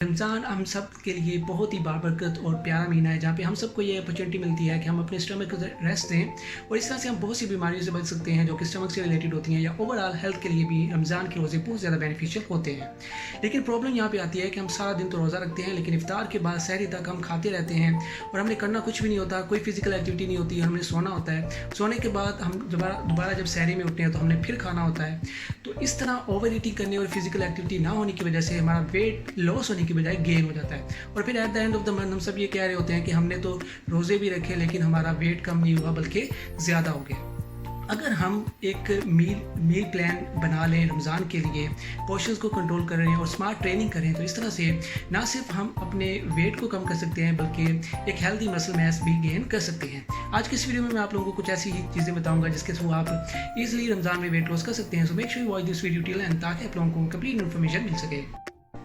रमज़ान हम सब के लिए बहुत ही बाबरकत और प्यारा महीना है, जहाँ पे हम सबको ये अपॉर्चुनिटी मिलती है कि हम अपने स्टमक को रेस्ट दें और इस तरह से हम बहुत सी बीमारियों से बच सकते हैं जो कि स्टमक से रिलेटेड होती हैं या ओवरऑल हेल्थ के लिए भी रमज़ान के रोज़े बहुत ज़्यादा बेनिफिशियल होते हैं। लेकिन प्रॉब्लम यहाँ पे आती है कि हम सारा दिन तो रोज़ा रखते हैं, लेकिन इफ्तार के बाद सहरी तक हम खाते रहते हैं और हमने करना कुछ भी नहीं होता, कोई फिजिकल एक्टिविटी नहीं होती, हमने सोना होता है। सोने के बाद हम दोबारा जब सहरी में उठते हैं तो हमने फिर खाना होता है। तो इस तरह ओवर ईटिंग करने और फिजिकल एक्टिविटी ना होने की वजह से हमारा वेट लॉस होने की बजाय गेन हो जाता है और फिर at the end of the month हम सब ये कह रहे होते हैं कि हमने तो रोज़े भी रखे लेकिन हमारा वेट कम नहीं हुआ बल्कि ज़्यादा हो गया। अगर हम एक मील प्लान बना लें रमज़ान के लिए, पोर्शंस को कंट्रोल करें और स्मार्ट ट्रेनिंग करें तो इस तरह से ना सिर्फ हम अपने वेट को कम कर सकते हैं बल्कि एक हेल्दी मसल मास भी गेन कर सकते हैं। आज की इस वीडियो में मैं आप लोगों को कुछ ऐसी चीज़ें बताऊंगा जिसके थ्रू आप इजीली रमज़ान में वेट लॉस कर सकते हैं। So make sure you watch this video till end ताकि आप लोगों को कंप्लीट इन्फॉर्मेशन मिल सके।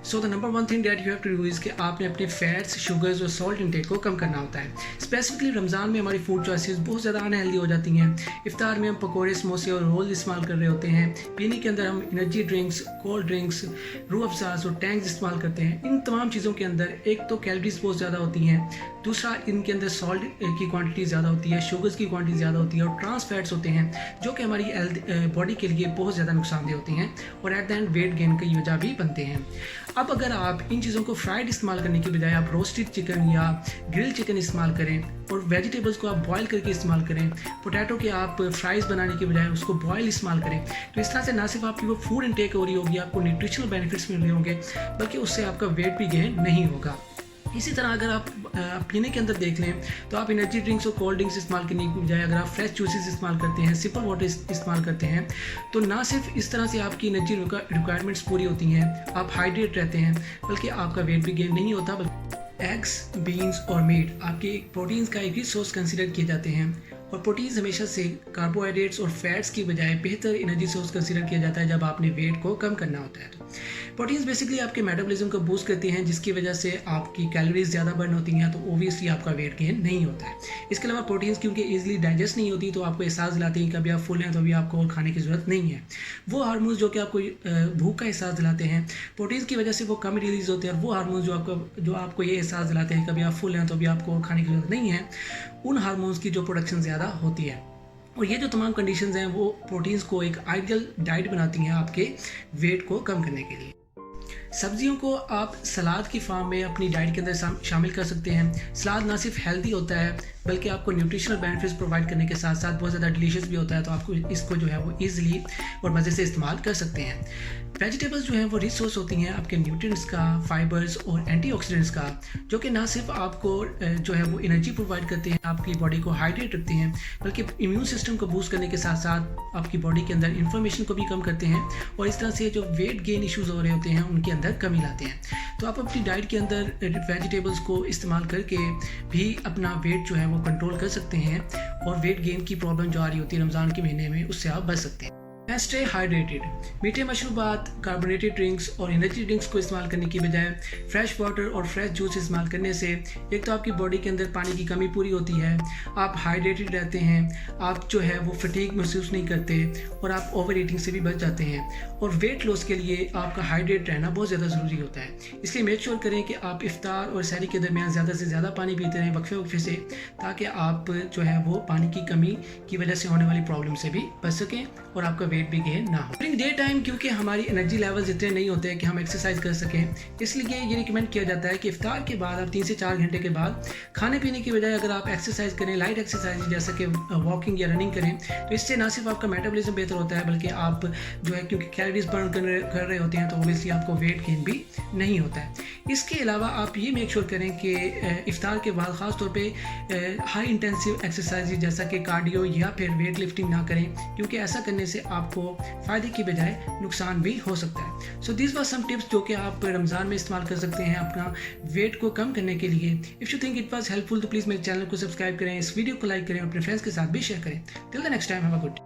So the number one thing that you have to do is कि आपने अपने फैट्स, शुगर्स और सॉल्ट इंटेक को कम करना होता है। स्पेसिफिकली रमज़ान में हमारी फूड चॉइसेस बहुत ज़्यादा अनहेल्दी हो जाती हैं। इफ्तार में हम पकौड़े, समोसे और रोल इस्तेमाल कर रहे होते हैं। पीने के अंदर हम एनर्जी ड्रिंक्स, कोल्ड ड्रिंक्स, रूह अफ़ज़ाज़ और टैंक्स इस्तेमाल करते हैं। इन तमाम चीज़ों के अंदर एक तो कैलोरीज बहुत ज़्यादा होती हैं, दूसरा इनके अंदर सॉल्ट की क्वांटिटी ज़्यादा होती है, शुगर्स की क्वांटिटी ज़्यादा होती है और ट्रांस फैट्स होते हैं जो कि हमारी बॉडी के लिए बहुत ज़्यादा नुकसानदेह होते हैं और at the end weight gain की वजह भी बनते हैं। अब अगर आप इन चीज़ों को फ्राइड इस्तेमाल करने की बजाय आप रोस्टेड चिकन या ग्रिल चिकन इस्तेमाल करें और वेजिटेबल्स को आप बॉयल करके इस्तेमाल करें, पोटैटो के आप फ्राइज़ बनाने के बजाय उसको बॉयल इस्तेमाल करें, तो इस तरह से ना सिर्फ आपकी वो फूड इनटेक हो रही होगी, आपको न्यूट्रिशनल बेनिफिट्स मिल रहे होंगे, बल्कि उससे आपका वेट भी गेन नहीं होगा। इसी तरह अगर आप पीने के अंदर देख लें तो आप एनर्जी ड्रिंक्स और कोल्ड ड्रिंक्स इस्तेमाल करने की बजाय अगर आप फ्रेश जूसेस इस्तेमाल करते हैं, सिंपल वाटर इस्तेमाल करते हैं, तो ना सिर्फ इस तरह से आपकी एनर्जी रिक्वायरमेंट्स पूरी होती हैं, आप हाइड्रेट रहते हैं, बल्कि आपका वेट भी गेन नहीं होता। एग्स, बीन्स और मीट आपके प्रोटीन्स का एक ही सोर्स कंसिडर किए जाते हैं और प्रोटीन्स हमेशा से कार्बोहाइड्रेट्स और फैट्स की बजाय बेहतर एनर्जी सोर्स कंसिडर किया जाता है जब आपने वेट को कम करना होता है। तो प्रोटीन्स बेसिकली आपके मेटाबॉलिज्म को बूस्ट करती हैं, जिसकी वजह से आपकी कैलोरीज ज़्यादा बर्न होती हैं, तो ओबियसली आपका वेट गेन नहीं होता है। इसके अलावा प्रोटीन्स क्योंकि ईजिली डाइजेस्ट नहीं होती तो आपको एहसास दिलाते हैं कि अभी आप फुल हैं तो अभी आपको और खाने की ज़रूरत नहीं है। वो हार्मोन्स जो कि आपको भूख का एहसास दिलाते हैं, प्रोटीन्स की वजह से वो कम रिलीज होते हैं और वो हार्मोन्स जो आपको ये एहसास दिलाते हैं कि अभी आप फुल हैं तो अभी आपको और खाने की ज़रूरत नहीं है, उन हार्मोन्स की जो प्रोडक्शन ज़्यादा होती है। और ये जो तमाम कंडीशंस हैं वो प्रोटीन्स को एक आइडियल डाइट बनाती हैं आपके वेट को कम करने के लिए। सब्जियों को आप सलाद की फॉर्म में अपनी डाइट के अंदर शामिल कर सकते हैं। सलाद ना सिर्फ हेल्दी होता है बल्कि आपको न्यूट्रिशनल बेनिफिट्स प्रोवाइड करने के साथ साथ बहुत ज़्यादा डिलीशियस भी होता है, तो आपको इसको जो है वो ईजिली और मज़े से इस्तेमाल कर सकते हैं। वेजिटेबल्स जो हैं वो रिच सोर्स होती हैं आपके न्यूट्रिएंट्स का, फाइबर्स और एंटीऑक्सीडेंट्स का, जो कि ना सिर्फ आपको जो है वो एनर्जी प्रोवाइड करते हैं, आपकी बॉडी को हाइड्रेट रखते हैं, बल्कि इम्यून सिस्टम को बूस्ट करने के साथ साथ आपकी बॉडी के अंदर इन्फ्लेमेशन को भी कम करते हैं और इस तरह से जो वेट गेन इश्यूज़ हो रहे होते हैं उनके अंदर कमी लाते हैं। तो आप अपनी डाइट के अंदर वेजिटेबल्स को इस्तेमाल करके भी अपना वेट जो है वो कंट्रोल कर सकते हैं और वेट गेन की प्रॉब्लम जो आ रही होती है रमज़ान के महीने में उससे आप बच सकते हैं। Stay hydrated. मीठे मशरूबात, कार्बोनेटेड ड्रिंक्स और एनर्जी ड्रिंक्स को इस्तेमाल करने की बजाय फ्रेश वाटर और फ्रेश जूस इस्तेमाल करने से एक तो आपकी बॉडी के अंदर पानी की कमी पूरी होती है, आप हाइड्रेटेड रहते हैं, आप जो है वो फटीग महसूस नहीं करते और आप ओवर ईटिंग से भी बच जाते हैं। और वेट लॉस के लिए आपका हाइड्रेट रहना बहुत ज़्यादा ज़रूरी होता है, इसलिए मेक श्योर करें कि आप इफ्तार और सहरी के दरमियान ज़्यादा से ज़्यादा पानी पीते रहें वक्फे से, ताकि आप जो है वो पानी की कमी की वजह से होने वाली प्रॉब्लम से भी बच सकें और आपका वेट भी गेन ना हो। ड्यूरिंग डे टाइम क्योंकि हमारी एनर्जी लेवल्स इतने नहीं होते हैं कि हम एक्सरसाइज कर सकें, इसलिए ये रिकमेंड किया जाता है कि इफ्तार के बाद आप 3 से 4 घंटे के बाद खाने पीने की बजाय अगर आप एक्सरसाइज करें, लाइट एक्सरसाइज जैसे कि वॉकिंग या रनिंग करें, तो इससे ना सिर्फ आपका मेटाबॉलिज्म बेहतर होता है बल्कि आप जो है क्योंकि कैलोरीज बर्न कर रहे होते हैं तो ओबियसली आपको वेट गेन भी नहीं होता है। इसके अलावा आप ये मेक श्योर करें कि इफ्तार के बाद ख़ास तौर पे हाई इंटेंसिव एक्सरसाइज जैसा कि कार्डियो या फिर वेट लिफ्टिंग ना करें, क्योंकि ऐसा करने से आपको फ़ायदे की बजाय नुकसान भी हो सकता है। So this was some tips जो कि आप रमज़ान में इस्तेमाल कर सकते हैं अपना वेट को कम करने के लिए। If you think it was helpful तो प्लीज़ मेरे चैनल को सब्सक्राइब करें, इस वीडियो को लाइक करें और अपने फ्रेंड्स के साथ भी शेयर करें। Till the next time, have a good day.